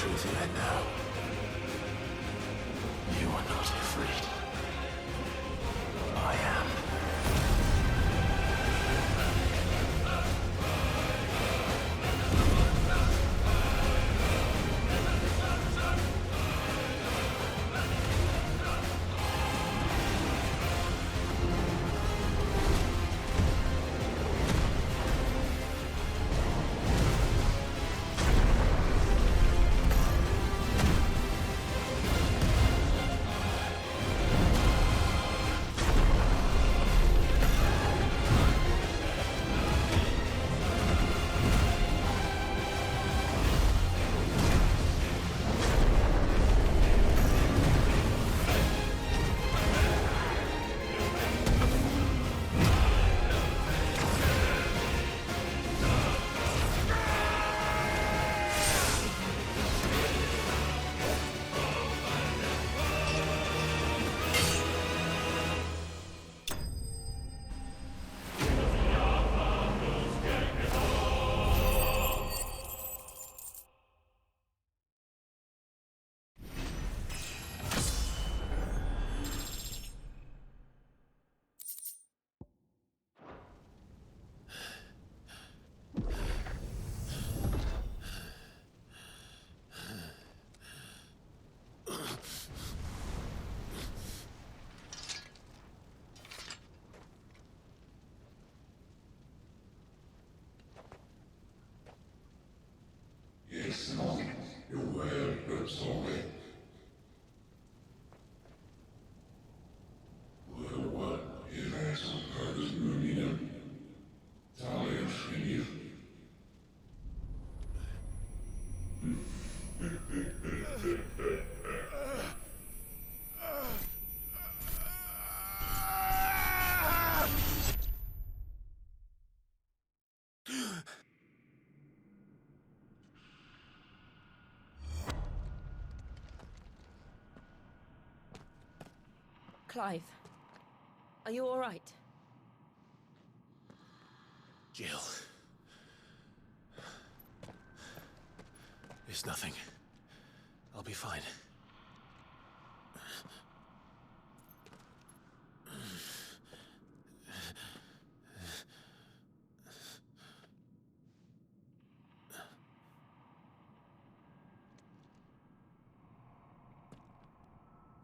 truth in it now. You are not afraid. I am. Clive, are you all right? Jill. It's nothing. I'll be fine.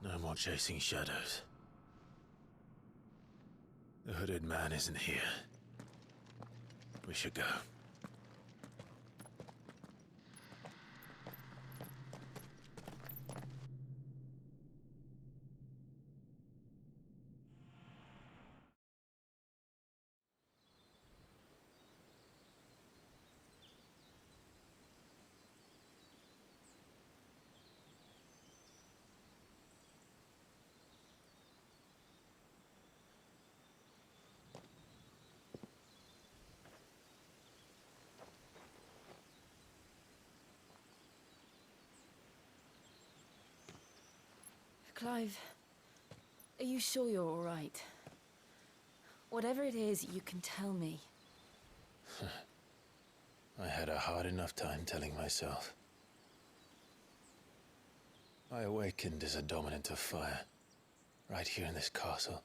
No more chasing shadows. The hooded man isn't here. We should go. Clive, are you sure you're all right? Whatever it is, you can tell me. I had a hard enough time telling myself. I awakened as a dominant of fire, right here in this castle,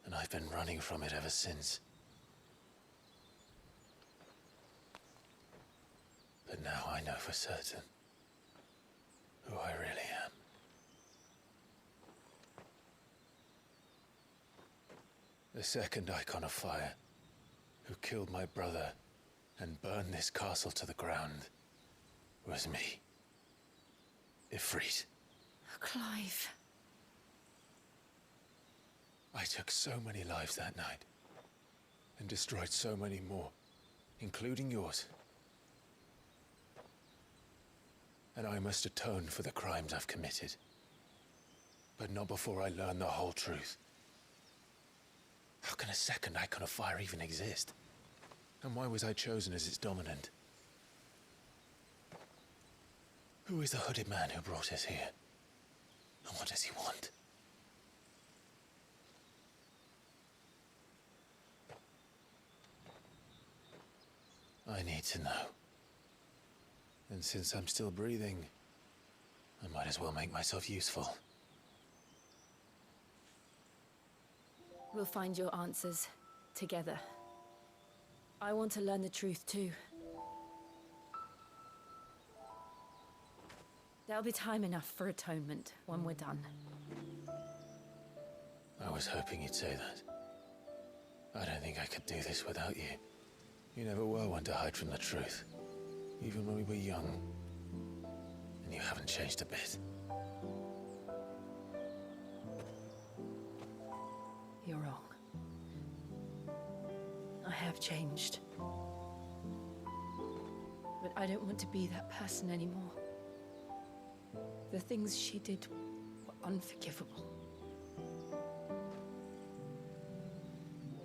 and I've been running from it ever since. But now I know for certain who I really am. The second icon of fire, who killed my brother and burned this castle to the ground, was me. Ifrit. Clive. I took so many lives that night, and destroyed so many more, including yours. And I must atone for the crimes I've committed. But not before I learn the whole truth. How can a second icon of fire even exist? And why was I chosen as its dominant? Who is the hooded man who brought us here? And what does he want? I need to know. And since I'm still breathing, I might as well make myself useful. We'll find your answers together. I want to learn the truth too. There'll be time enough for atonement when we're done. I was hoping you'd say that. I don't think I could do this without you. You never were one to hide from the truth, even when we were young. And you haven't changed a bit. You're wrong. I have changed. But I don't want to be that person anymore. The things she did were unforgivable.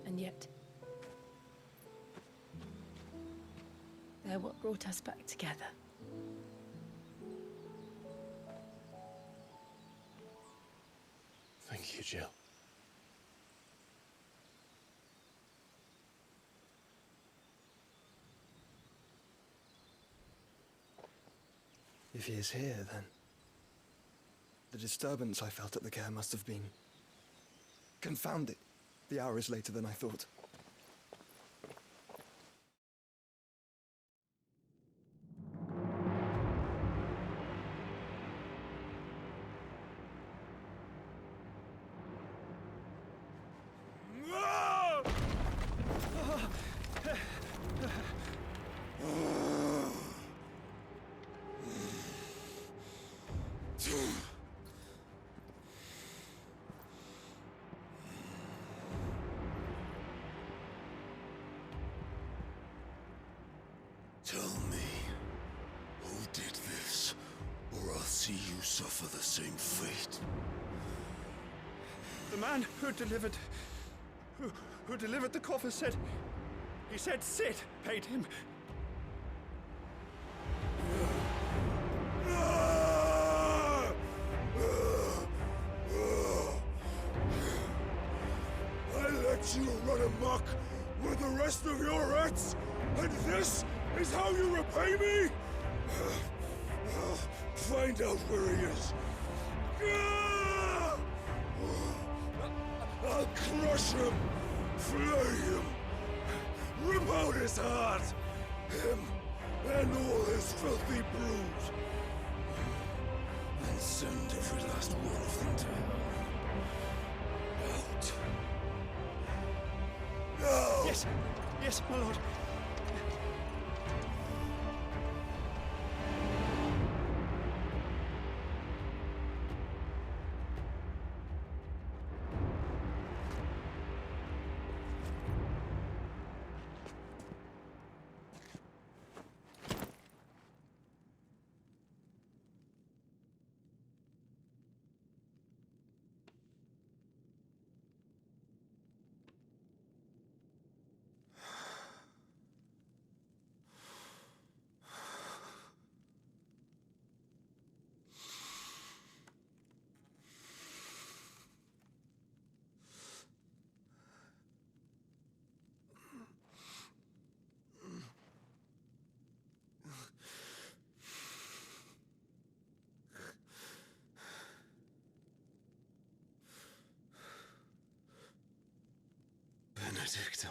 And yet, they're what brought us back together. Thank you, Jill. If he is here, then the disturbance I felt at the care must have been confounded. The hour is later than I thought. Tell me, who did this, or I'll see you suffer the same fate. The man who delivered the coffer said, he said Sid paid him. I let you run amok with the rest of your rats, and this is how you repay me? Find out where he is. I'll crush him, flay him, rip out his heart, him and all his filthy brood, and send every last one of them to hell. Out. Now! Yes, yes, my lord. Benedicta.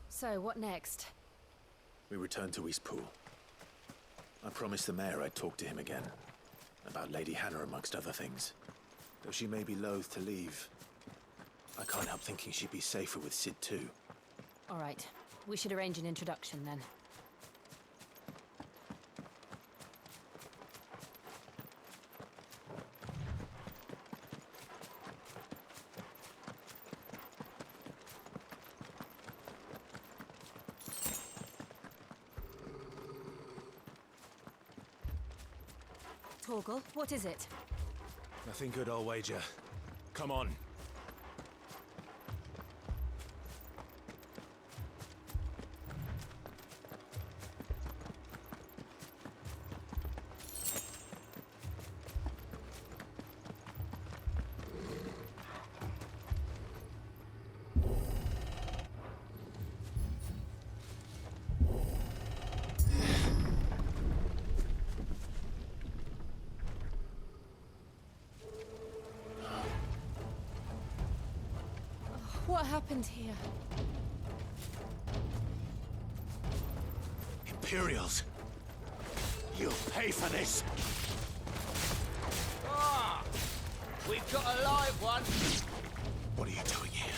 So, what next? We return to Eastpool. I promised the mayor I'd talk to him again. About Lady Hannah, amongst other things. Though she may be loath to leave, I can't help thinking she'd be safer with Sid too. All right. We should arrange an introduction then. Torgal, what is it? Nothing good, I'll wager. Come on. What happened here? Imperials. You'll pay for this. Ah! We've got a live one! What are you doing here?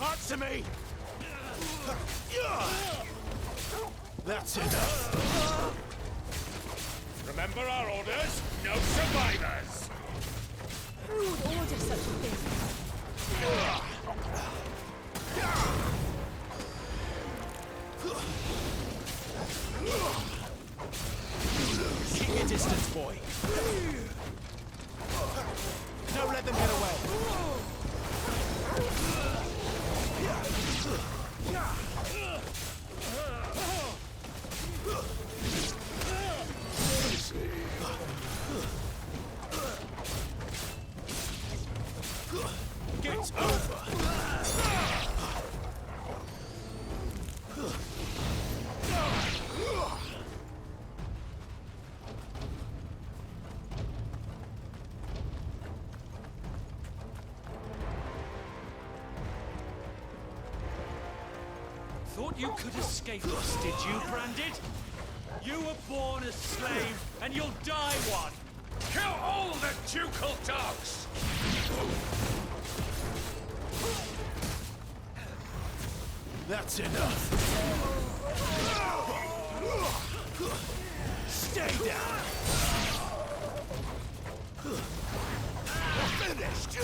Answer me! That's enough. Remember our orders? No survivors! Who would order such a thing? Keep your distance, boy. Don't let them get away. It's over. Thought you could escape us, did you, Branded? You were born a slave, and you'll die one! Kill all the ducal dogs! That's enough. Stay down. Finished.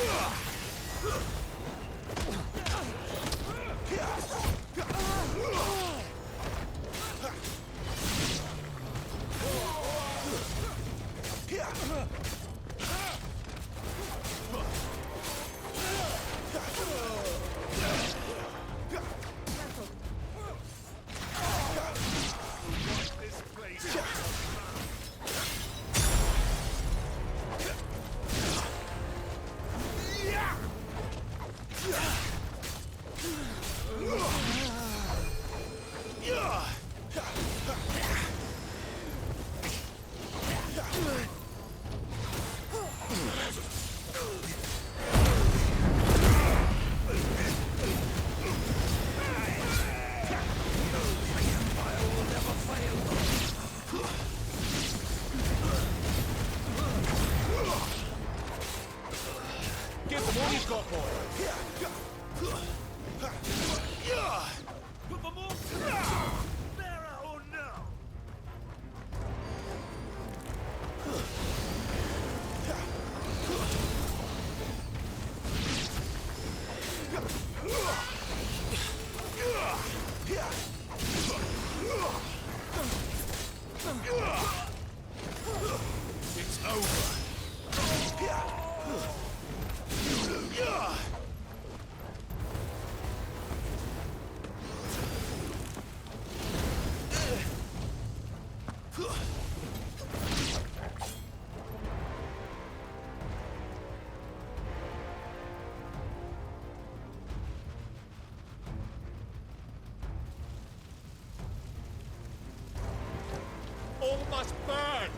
All must burn!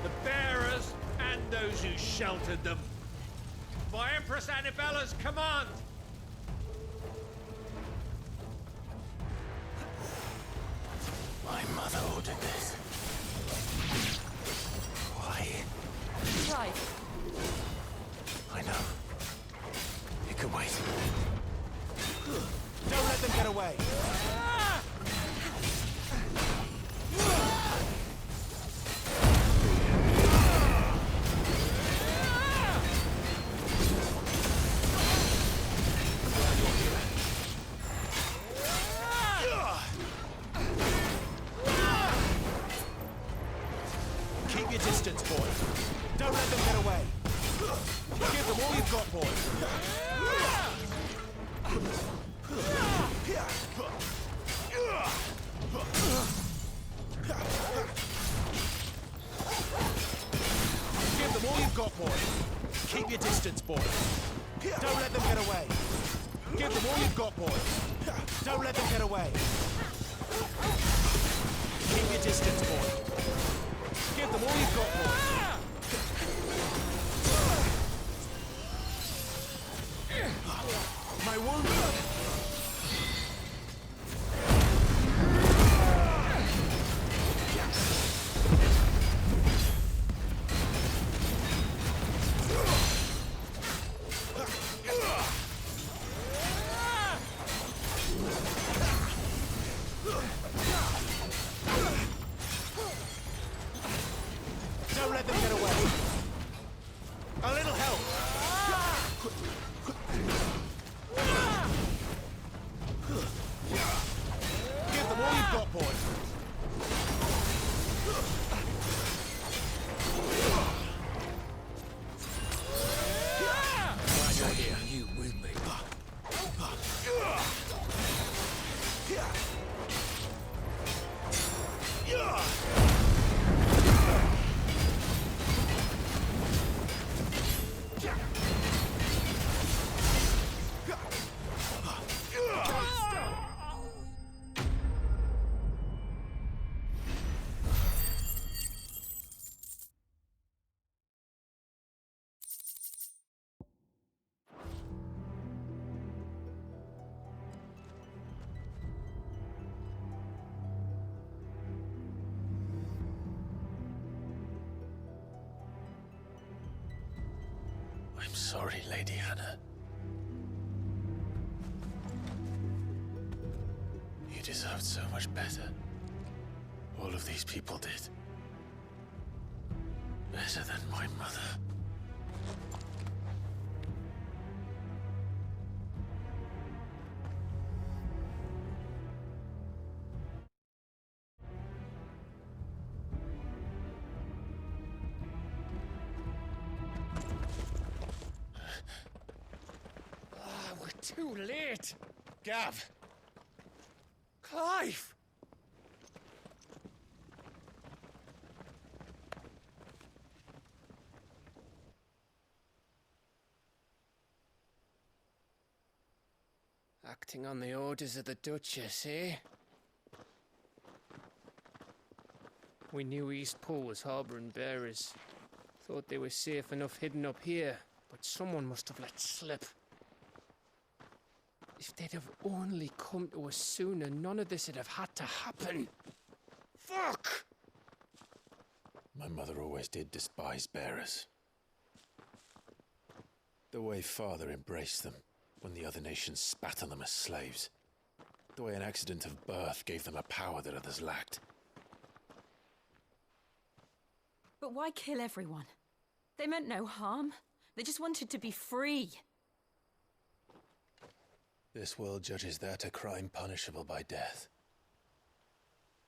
The bearers and those who sheltered them. By Empress Annibella's command! My mother ordered this. Why? Clive. I know. It could wait. Don't let them get away. distance, boy. Don't let them get away. Give them all you've got, boy. Give them all you've got, boy. Keep your distance, boy. Don't let them get away. Give them all you've got, boy. Don't let them get away. Keep your distance, boy. Give them all you've got, boy. My wound. Don't let them get away. A little help. Give them all you've got, boy. Glad you're here. You with me. I'm sorry, Lady Hannah. You deserved so much better. All of these people did. Better than my mother. Too late! Gav! Clive! Acting on the orders of the Duchess, eh? We knew East Pool was harbouring bearers. Thought they were safe enough hidden up here, but someone must have let slip. If they'd have only come to us sooner, none of this would have had to happen. Fuck! My mother always did despise bearers. The way Father embraced them when the other nations spat on them as slaves. The way an accident of birth gave them a power that others lacked. But why kill everyone? They meant no harm. They just wanted to be free. This world judges that a crime punishable by death.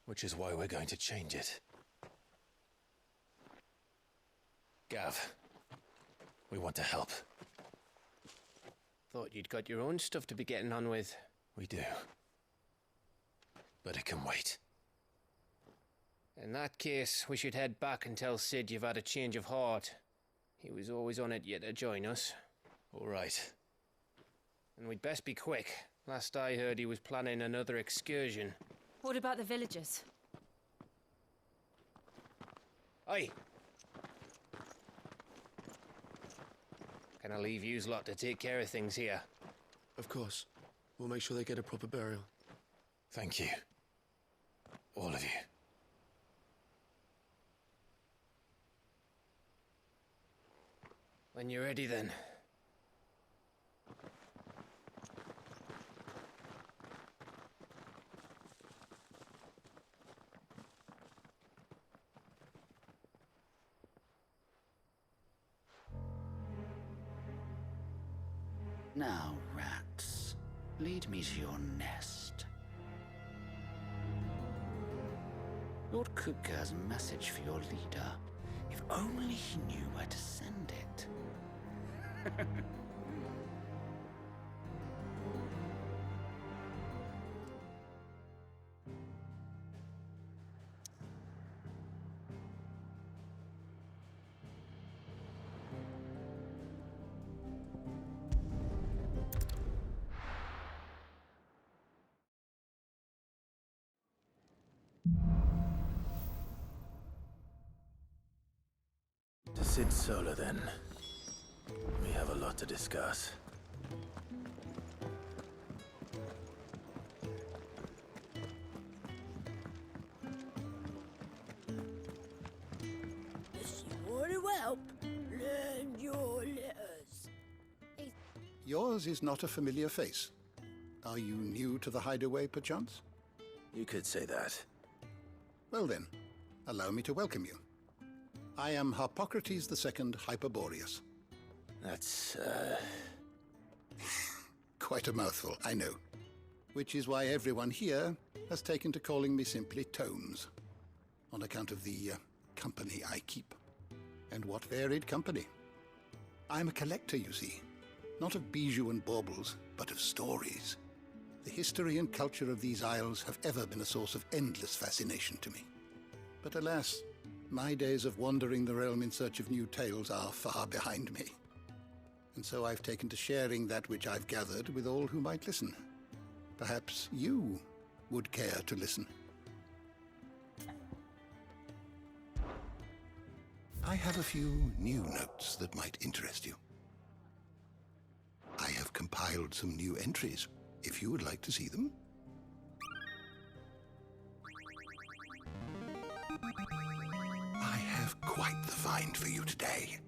Which is why we're going to change it. Gav, we want to help. Thought you'd got your own stuff to be getting on with. We do. But it can wait. In that case, we should head back and tell Sid you've had a change of heart. He was always on it yet to join us. All right. And we'd best be quick. Last I heard, he was planning another excursion. What about the villagers? Aye. Can I leave yous lot to take care of things here? Of course. We'll make sure they get a proper burial. Thank you. All of you. When you're ready, then. Now, rats, lead me to your nest. Lord Kupka has a message for your leader. If only he knew where to send it. To Sid Solar, then. We have a lot to discuss. If you want to help, learn your letters. Yours is not a familiar face. Are you new to the hideaway, perchance? You could say that. Well then, allow me to welcome you. I am Harpocrates II Hyperboreus. That's, Quite a mouthful, I know. Which is why everyone here has taken to calling me simply Tomes, on account of the company I keep. And what varied company. I'm a collector, you see. Not of bijou and baubles, but of stories. The history and culture of these isles have ever been a source of endless fascination to me. But alas, my days of wandering the realm in search of new tales are far behind me. And so I've taken to sharing that which I've gathered with all who might listen. Perhaps you would care to listen. I have a few new notes that might interest you. I have compiled some new entries, if you would like to see them. I have quite the find for you today.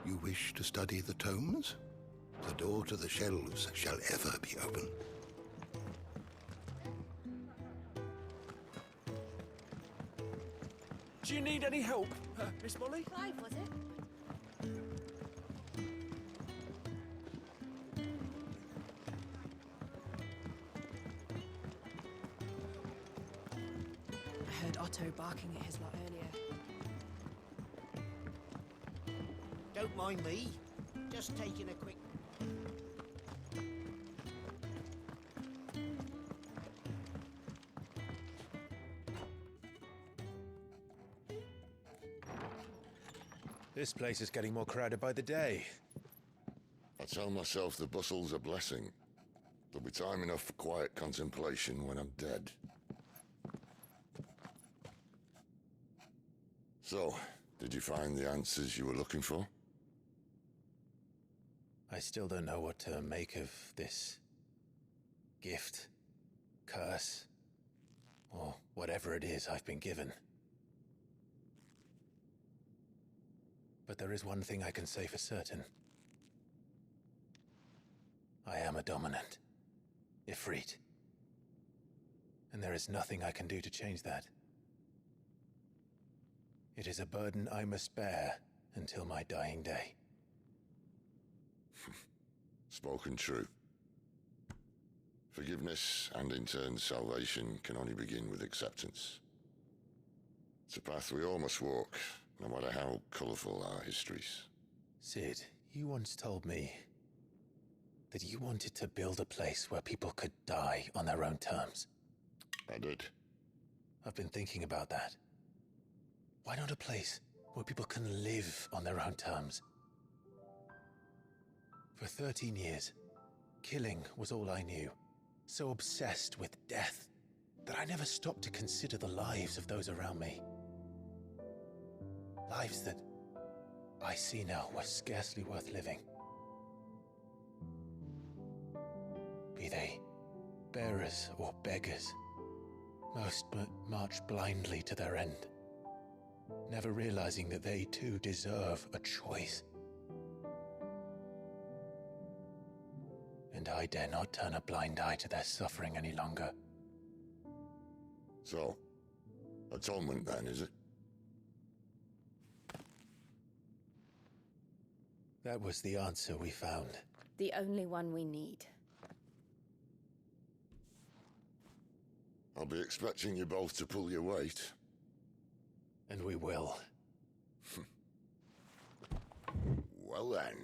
You wish to study the tomes? The door to the shelves shall ever be open. Do you need any help, Miss Molly? Clive, was it? I heard Otto barking at his lot earlier. Don't mind me. Just taking a quick... This place is getting more crowded by the day. I tell myself the bustle's a blessing. There'll be time enough for quiet contemplation when I'm dead. So, did you find the answers you were looking for? I still don't know what to make of this gift, curse, or whatever it is I've been given. But there is one thing I can say for certain. I am a dominant, Ifrit. And there is nothing I can do to change that. It is a burden I must bear until my dying day. Spoken true. Forgiveness, and in turn salvation, can only begin with acceptance. It's a path we all must walk, no matter how colourful our histories. Sid, you once told me that you wanted to build a place where people could die on their own terms. I did. I've been thinking about that. Why not a place where people can live on their own terms? For 13 years, killing was all I knew. so obsessed with death, that I never stopped to consider the lives of those around me. Lives that I see now were scarcely worth living. Be they bearers or beggars, most but march blindly to their end, never realizing that they too deserve a choice. And I dare not turn a blind eye to their suffering any longer. So, atonement then, is it? That was the answer we found. The only one we need. I'll be expecting you both to pull your weight. And we will. Well then,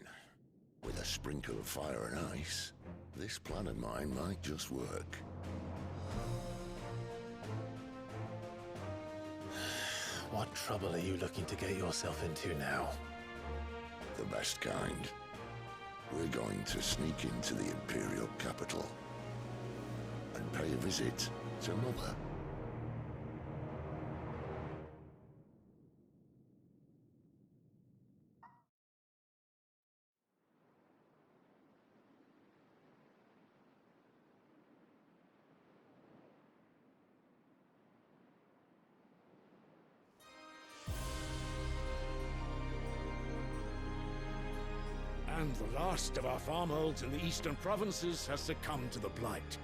with a sprinkle of fire and ice, this plan of mine might just work. What trouble are you looking to get yourself into now? The best kind. We're going to sneak into the Imperial capital and pay a visit to Mother. And the last of our farmholds in the eastern provinces has succumbed to the blight.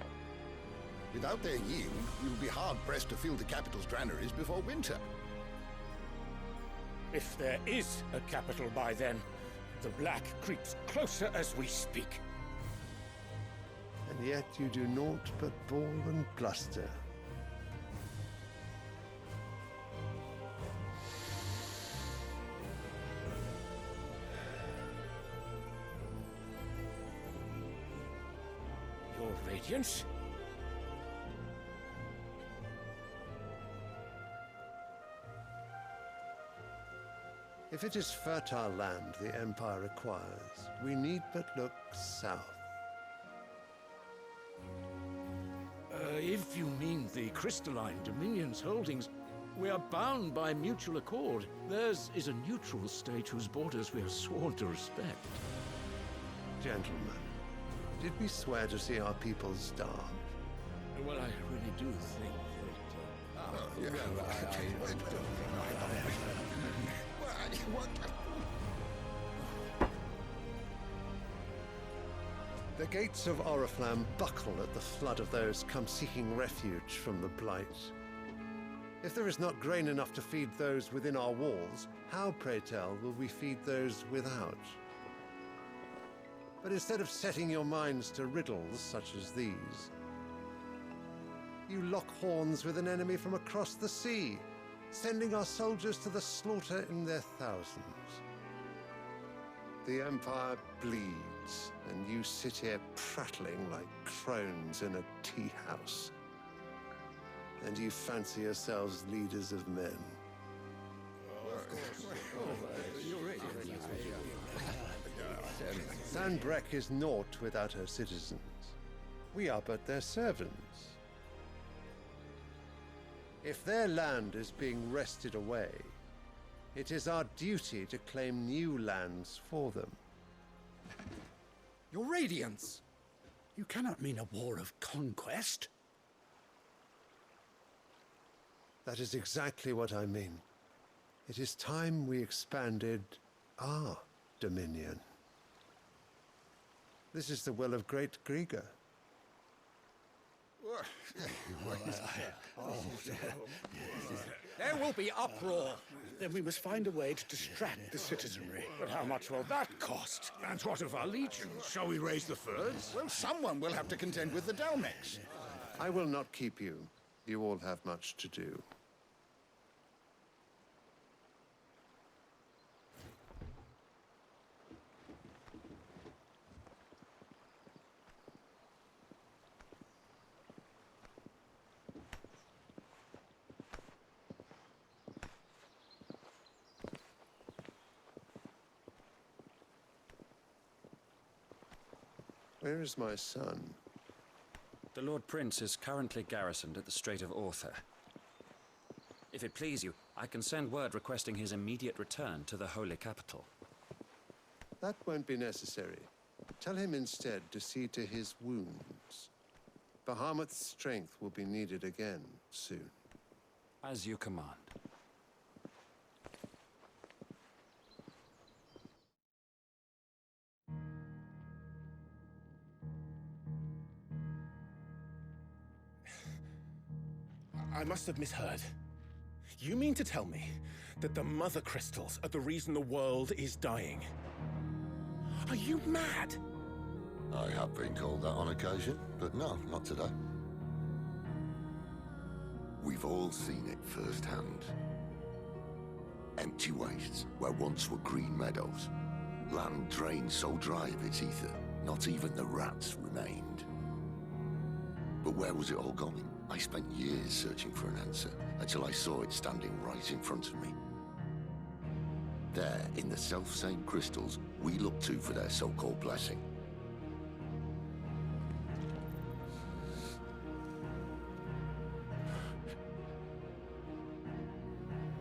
Without their yield, we will be hard-pressed to fill the capital's granaries before winter. If there is a capital by then, the black creeps closer as we speak. And yet you do naught but bawl and bluster. Your Radiance? If it is fertile land the Empire requires, we need but look south. If you mean the crystalline Dominion's holdings, we are bound by mutual accord. Theirs is a neutral state whose borders we have sworn to respect. Gentlemen, did we swear to see our people starve? Well, I really do think The gates of Oriflamme buckle at the flood of those come seeking refuge from the blight. If there is not grain enough to feed those within our walls, how, pray tell, will we feed those without? But instead of setting your minds to riddles such as these, you lock horns with an enemy from across the sea, sending our soldiers to the slaughter in their thousands. The Empire bleeds, and you sit here prattling like crones in a tea house. And you fancy yourselves leaders of men. Sanbreque is naught without her citizens. We are but their servants. If their land is being wrested away, it is our duty to claim new lands for them. Your Radiance! You cannot mean a war of conquest. That is exactly what I mean. It is time we expanded our dominion. This is the will of great Griga. There will be uproar. Then we must find a way to distract the citizenry. But how much will that cost? And what of our legions? Shall we raise the furs? Well, someone will have to contend with the Dalmex. I will not keep you. You all have much to do. Where is my son? The Lord Prince is currently garrisoned at the Strait of Author. If it please you, I can send word requesting his immediate return to the holy capital. That won't be necessary. Tell him instead to see to his wounds. Bahamut's strength will be needed again soon. As you command. I must have misheard. You mean to tell me that the mother crystals are the reason the world is dying? Are you mad? I have been called that on occasion, but no, not today. We've all seen it firsthand. Empty wastes where once were green meadows. Land drained so dry of its ether, not even the rats remained. But where was it all going? I spent years searching for an answer, until I saw it standing right in front of me. There, in the self-same crystals we look to for their so-called blessing.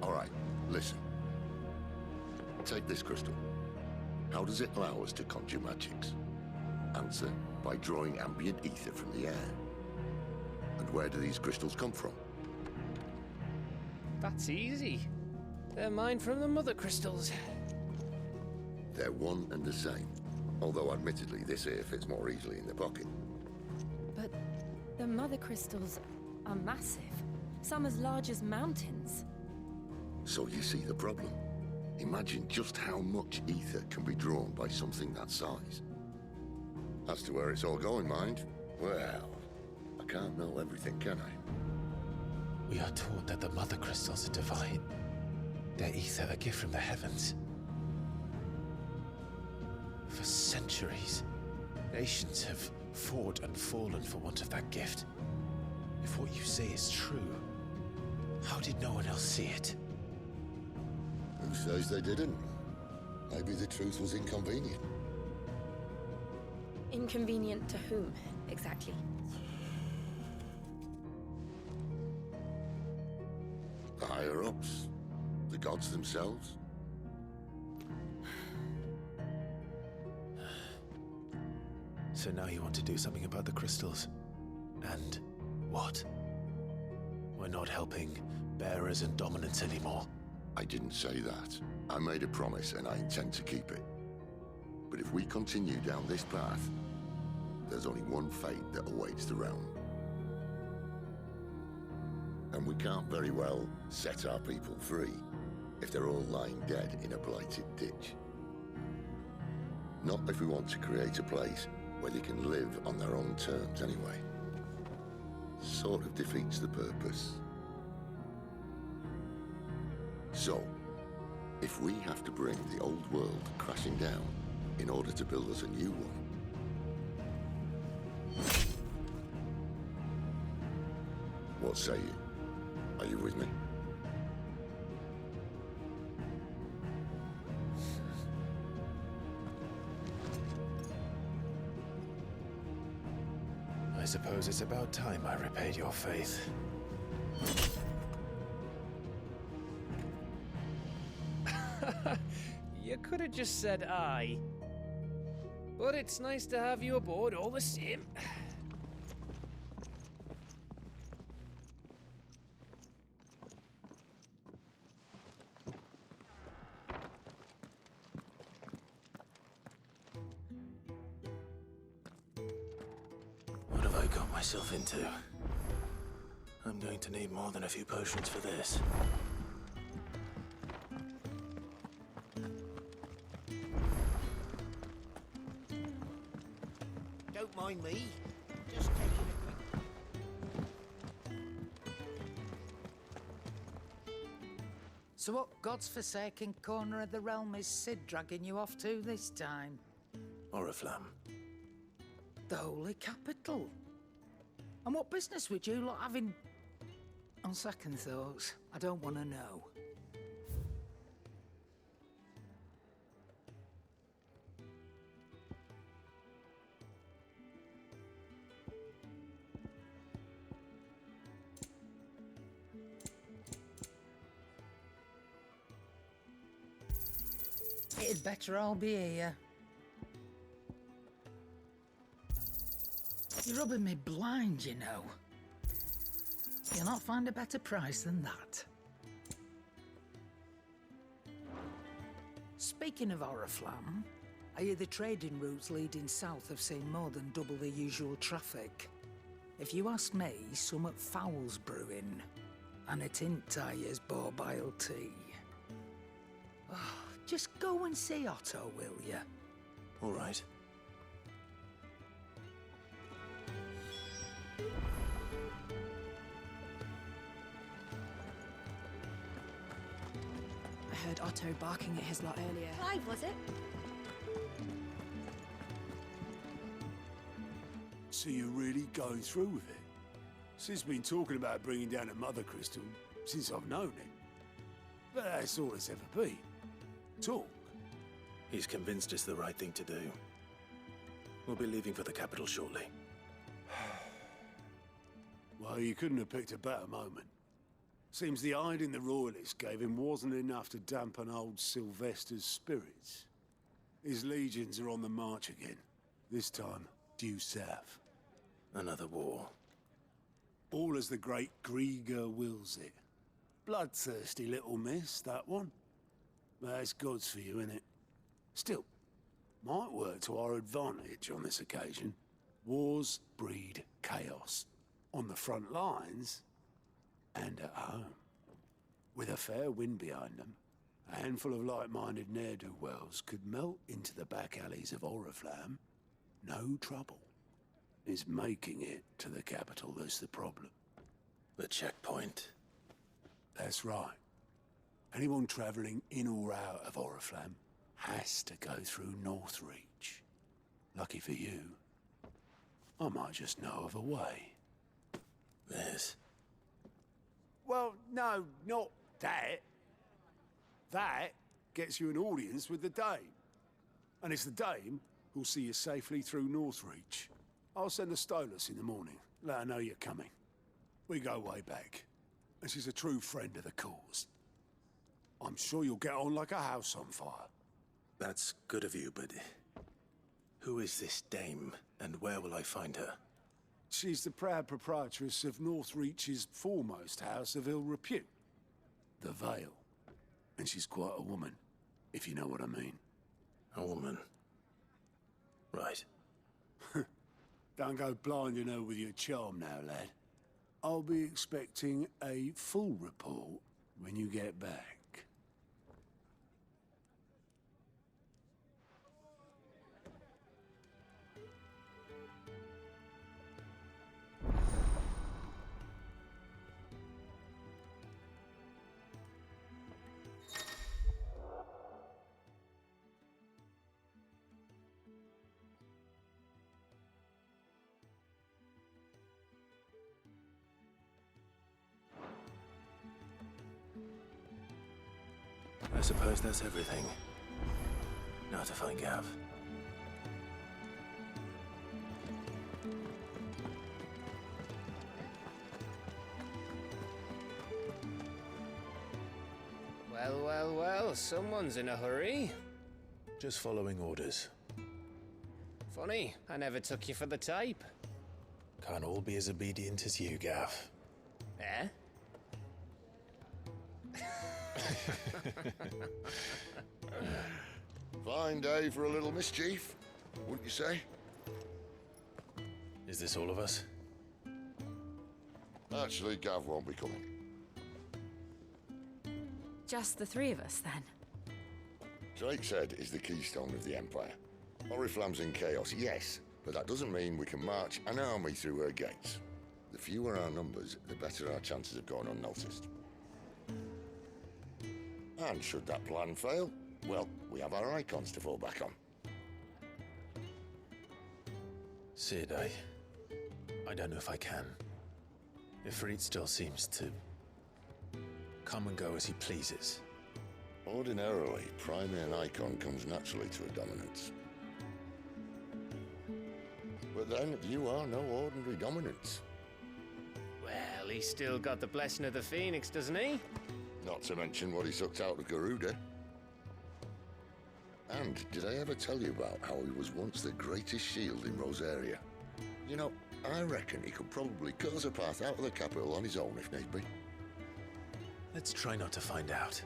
All right, listen. Take this crystal. How does it allow us to conjure magics? Answer, by drawing ambient ether from the air. And where do these crystals come from? That's easy. They're mined from the mother crystals. They're one and the same. Although admittedly, this here fits more easily in the pocket. But the mother crystals are massive. Some as large as mountains. So you see the problem. Imagine just how much ether can be drawn by something that size. As to where it's all going, mind, well, I can't know everything, can I? We are taught that the mother crystals are divine. Their ether a gift from the heavens. For centuries, nations have fought and fallen for want of that gift. If what you say is true, how did no one else see it? Who says they didn't? Maybe the truth was inconvenient. Inconvenient to whom, exactly? The higher-ups? The gods themselves? So now you want to do something about the crystals. And what? We're not helping bearers and dominants anymore. I didn't say that. I made a promise and I intend to keep it. But if we continue down this path, there's only one fate that awaits the realm. And we can't very well set our people free if they're all lying dead in a blighted ditch. Not if we want to create a place where they can live on their own terms anyway. Sort of defeats the purpose. So, if we have to bring the old world crashing down in order to build us a new one, what say you? Are you with me? I suppose it's about time I repaid your faith. You could have just said aye. But it's nice to have you aboard all the same. What have I got myself into? I'm going to need more than a few potions for this. Don't mind me. Just taking a quick... So what God's forsaken corner of the realm is Sid dragging you off to this time? Oriflamme. The holy capital. And what business would you lot have in... On second thoughts, I don't want to know. better I'll be here. You're rubbing me blind, you know. You'll not find a better price than that. Speaking of Oriflamme, I hear the trading routes leading south have seen more than double the usual traffic. If you ask me, summat foul's brewing, and it ain't Tyre's borbile tea. Oh, just go and see Otto, will you? All right. I heard Otto barking at his lot earlier. Clive, was it? So you're really going through with it? Sid's been talking about bringing down a mother crystal since I've known it. But that's all it's ever been. Talk. He's convinced it's the right thing to do. We'll be leaving for the capital shortly. Well, you couldn't have picked a better moment. Seems the hiding the royalists gave him wasn't enough to dampen old Sylvester's spirits. His legions are on the march again. This time, due south. Another war. All as the great Grieger wills it. Bloodthirsty little miss, that one. That's God's for you, innit? Still, might work to our advantage on this occasion. Wars breed chaos. On the front lines, and at home. With a fair wind behind them, a handful of like-minded ne'er-do-wells could melt into the back alleys of Oriflamme. No trouble. It's making it to the capital that's the problem. The checkpoint. That's right. Anyone travelling in or out of Oriflamme has to go through Northreach. Lucky for you, I might just know of a way. This? Well, no, not that. That gets you an audience with the Dame. And it's the Dame who'll see you safely through Northreach. I'll send the Stolas in the morning. Let her know you're coming. We go way back. And she's a true friend of the cause. I'm sure you'll get on like a house on fire. That's good of you, but who is this Dame, and where will I find her? She's the proud proprietress of Northreach's foremost house of ill repute, the Vale. And she's quite a woman, if you know what I mean. A woman? Right. Don't go blinding her with your charm now, lad. I'll be expecting a full report when you get back. I suppose that's everything. Now to find Gav. Well, well, well, someone's in a hurry. Just following orders. Funny, I never took you for the type. Can't all be as obedient as you, Gav. Eh? Fine day for a little mischief, wouldn't you say? Is this all of us? Actually, Gav won't be coming. Just the three of us, then? Drake's Head is the keystone of the Empire. Oriflamme's in chaos, yes, but that doesn't mean we can march an army through her gates. The fewer our numbers, the better our chances of going unnoticed. And should that plan fail, well, we have our icons to fall back on. Sid, I don't know if I can. Ifrit still seems to come and go as he pleases. Ordinarily, priming an icon comes naturally to a dominance. But then, you are no ordinary dominance. Well, he's still got the blessing of the Phoenix, doesn't he? Not to mention what he sucked out of Garuda. And did I ever tell you about how he was once the greatest shield in Rosaria? You know, I reckon he could probably cut us a path out of the capital on his own if need be. Let's try not to find out.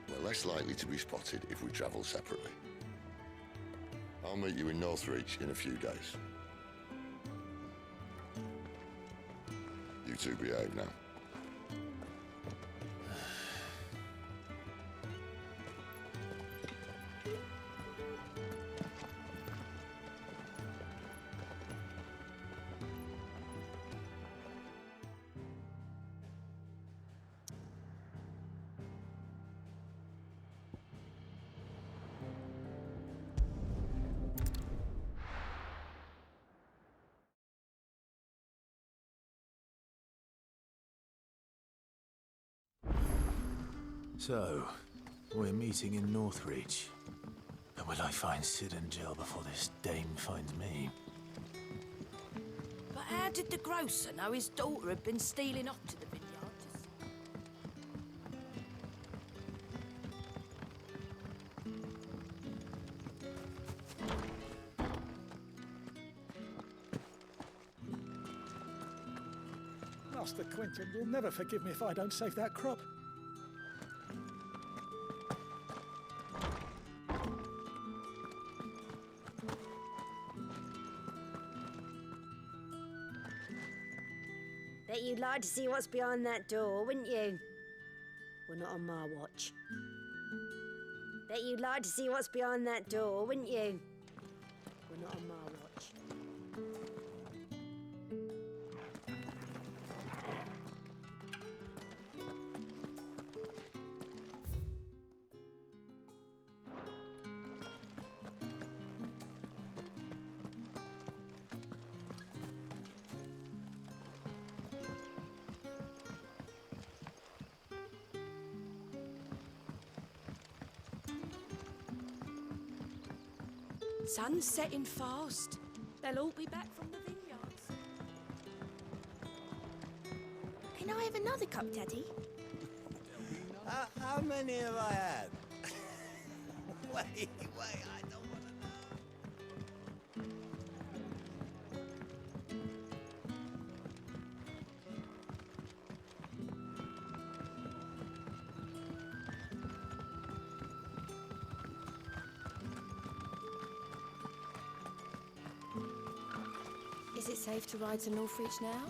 We're less likely to be spotted if we travel separately. I'll meet you in Northreach in a few days. You two behave now. So, we're meeting in Northreach. And will I find Sid and Jill before this dame finds me? But how did the grocer know his daughter had been stealing off to the vineyard? Master Quentin will never forgive me if I don't save that crop. Bet you'd like to see what's behind that door, wouldn't you? Well, not on my watch. Bet you'd like to see what's behind that door, wouldn't you? Well, not on my watch. Sun's setting fast. They'll all be back from the vineyards. Can I have another cup, Daddy? How many have I had? wait, I don't want to know. Is it safe to ride to Northreach now?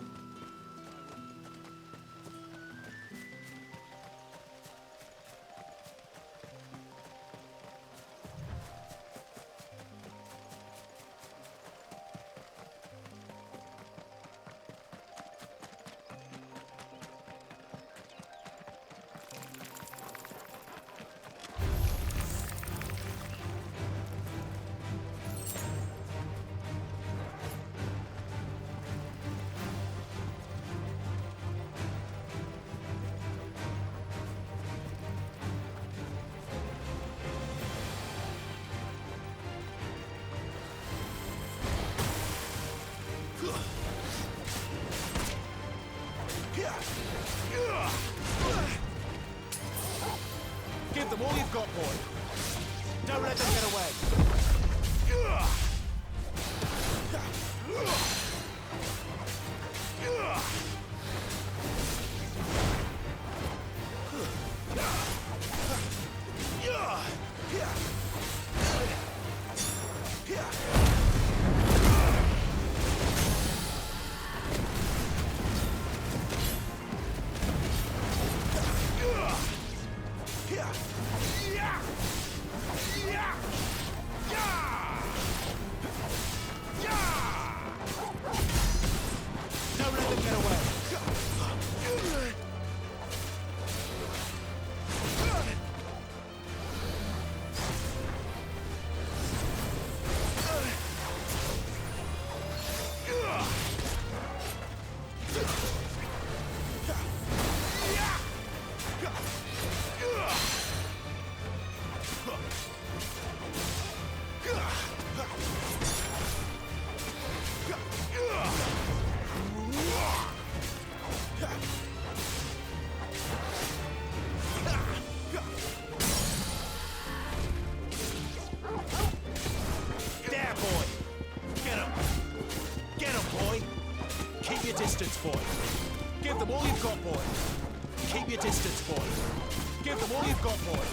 Give them all you've got, boy. Don't let them get away. boy. Give them all you've got, boy. Keep your distance, boy. Give them all you've got, boy.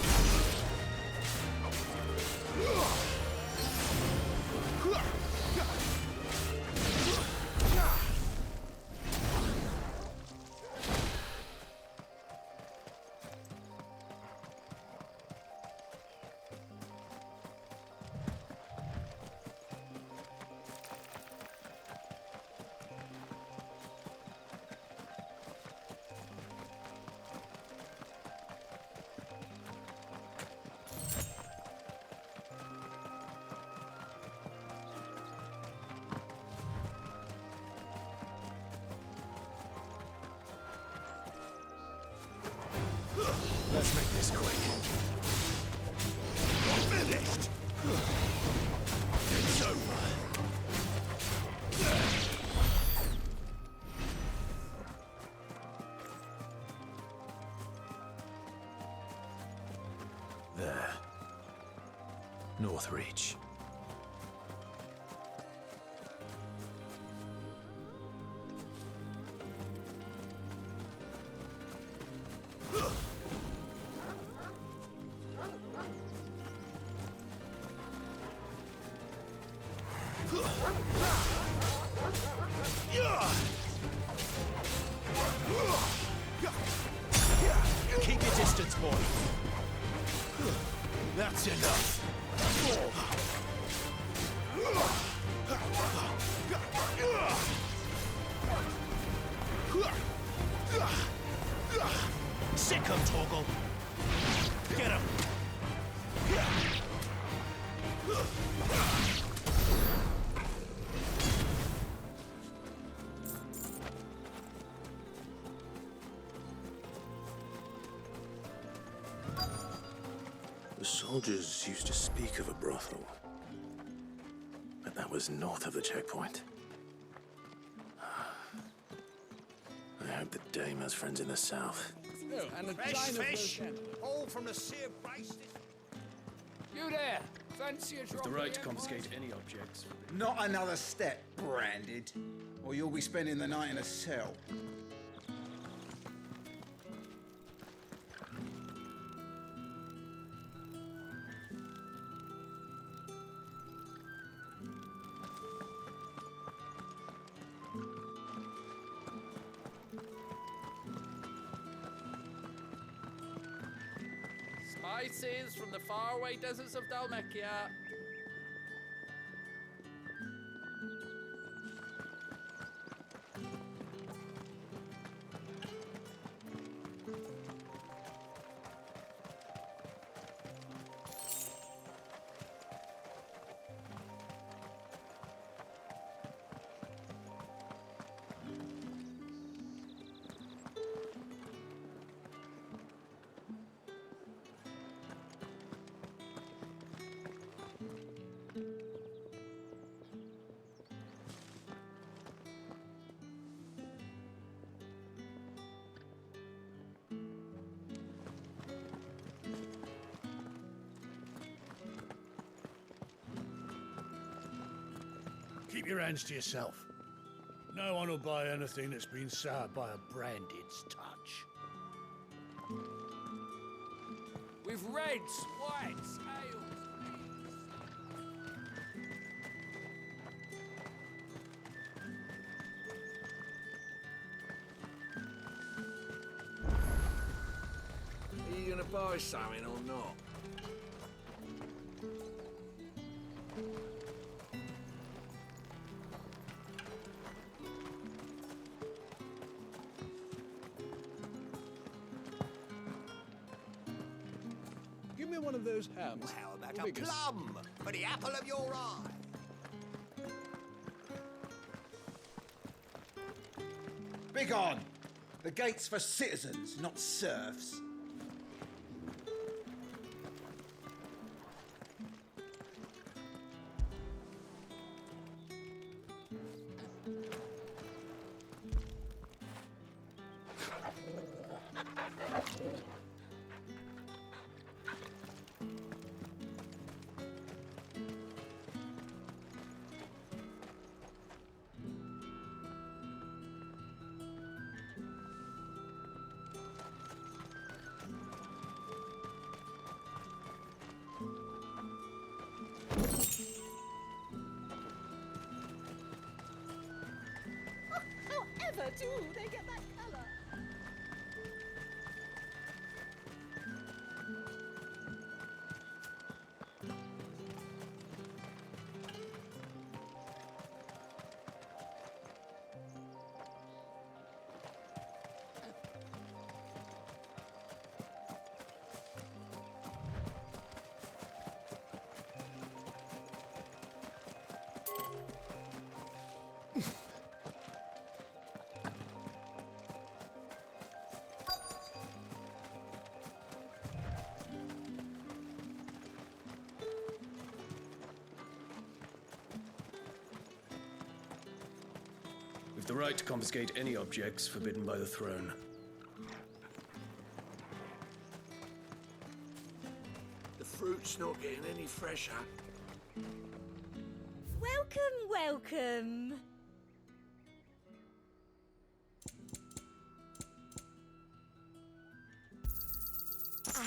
Let's make this quick. Finished! It's over. There. North Reach. Keep your distance, boy. That's enough. Sick him, Torgal. Get him. The soldiers used to speak of a brothel, but that was north of the checkpoint. I hope the dame has friends in the south. And a fresh fish, all from the sea of Christ. You there, fancy a drop? The right to confiscate any objects. Not another step, branded, or you'll be spending the night in a cell. Spices from the faraway deserts of Dalmekia. Keep your hands to yourself. No one will buy anything that's been soured by a branded's touch. With reds, whites, ales, Are you gonna buy something or not? Give me one of those hams. Well, how about The a biggest. plum for the apple of your eye? Begone! The gate's for citizens, not serfs. colour too. They get that colour. We've the right to confiscate any objects forbidden by the throne. The fruit's not getting any fresher. Welcome, welcome.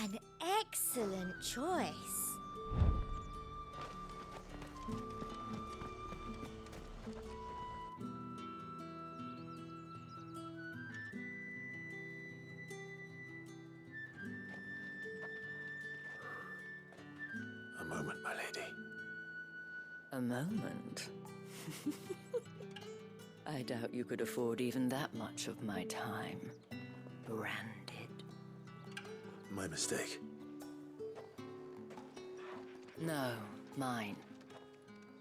An excellent choice. A moment, my lady. A moment? I doubt you could afford even that much of my time. Branded. My mistake. No, mine.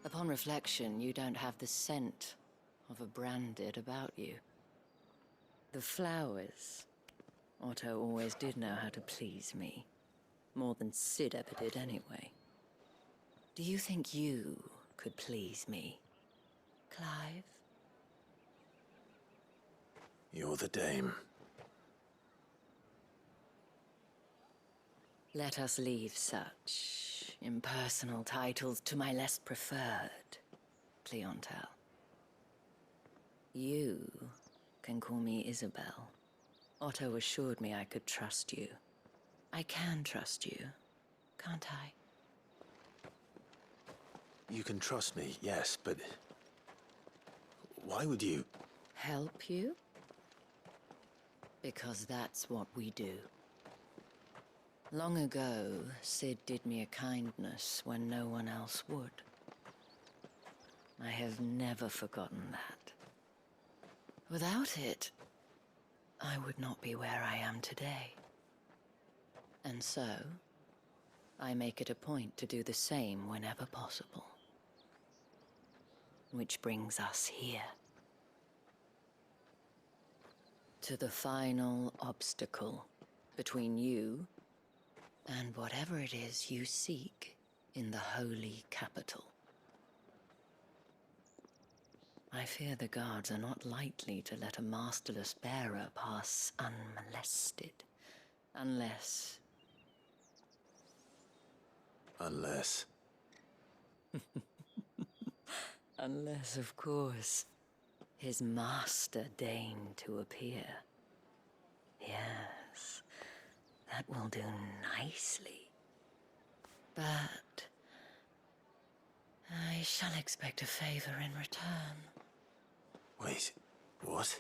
Upon reflection, you don't have the scent of a branded about you. The flowers. Otto always did know how to please me. More than Sid ever did anyway. Do you think you could please me, Clive? You're the dame. Let us leave such impersonal titles to my less preferred clientele. You can call me Isabel. Otto assured me I could trust you. I can trust you, can't I? You can trust me, yes, but why would you? Help you? Because that's what we do. Long ago, Sid did me a kindness when no one else would. I have never forgotten that. Without it, I would not be where I am today. And so, I make it a point to do the same whenever possible. Which brings us here. To the final obstacle between you and whatever it is you seek in the holy capital. I fear the guards are not likely to let a masterless bearer pass unmolested. Unless... Unless... Unless, of course, his master deigned to appear. Yes, that will do nicely. But I shall expect a favor in return. Wait, what?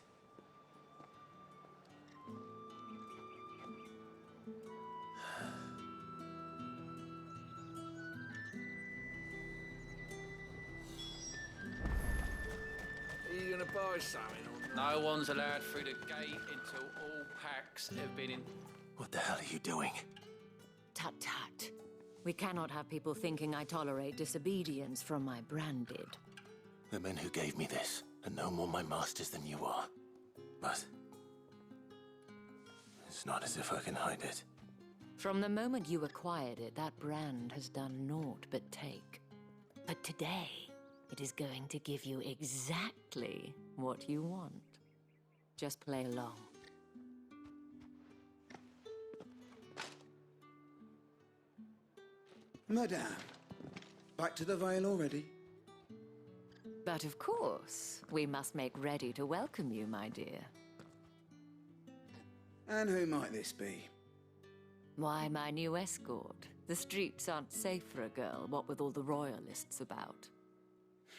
Are you gonna buy something or No one's allowed through the gate until all packs have been in. What the hell are you doing? Tut tut. We cannot have people thinking I tolerate disobedience from my branded. The men who gave me this are no more my masters than you are. But it's not as if I can hide it. From the moment you acquired it, that brand has done naught but take. But today, it is going to give you exactly what you want. Just play along. Madame, back to the Vale already? But of course, we must make ready to welcome you, my dear. And who might this be? Why, my new escort. The streets aren't safe for a girl, what with all the royalists about.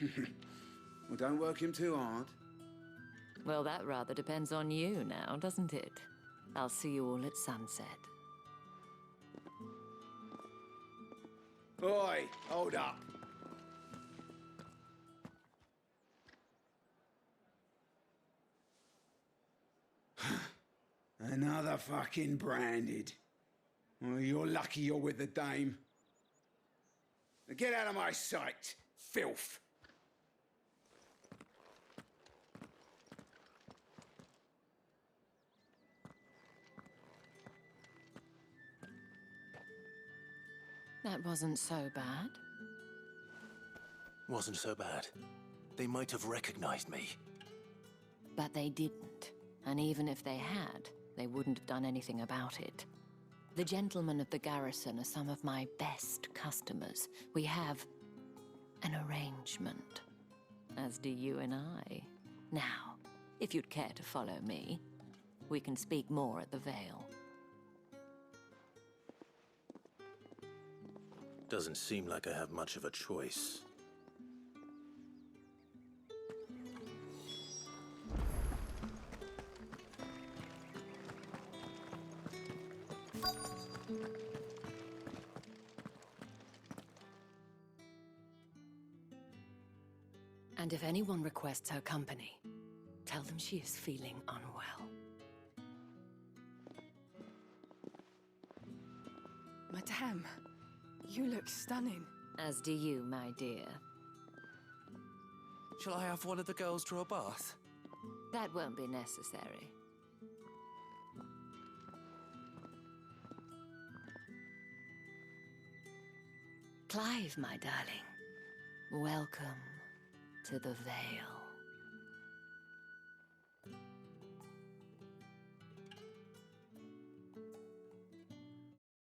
Well, don't work him too hard. Well, that rather depends on you now, doesn't it? I'll see you all at sunset. Oi, hold up. Another fucking branded. Well, you're lucky you're with the dame. Now get out of my sight, filth. That wasn't so bad. Wasn't so bad. They might have recognized me. But they didn't. And even if they had, they wouldn't have done anything about it. The gentlemen of the garrison are some of my best customers. We have an arrangement, as do you and I. Now, if you'd care to follow me, we can speak more at the Vale. Doesn't seem like I have much of a choice. And if anyone requests her company, tell them she is feeling unwell. Madame, you look stunning. As do you, my dear. Shall I have one of the girls draw a bath? That won't be necessary. Clive, my darling, welcome to the Vale.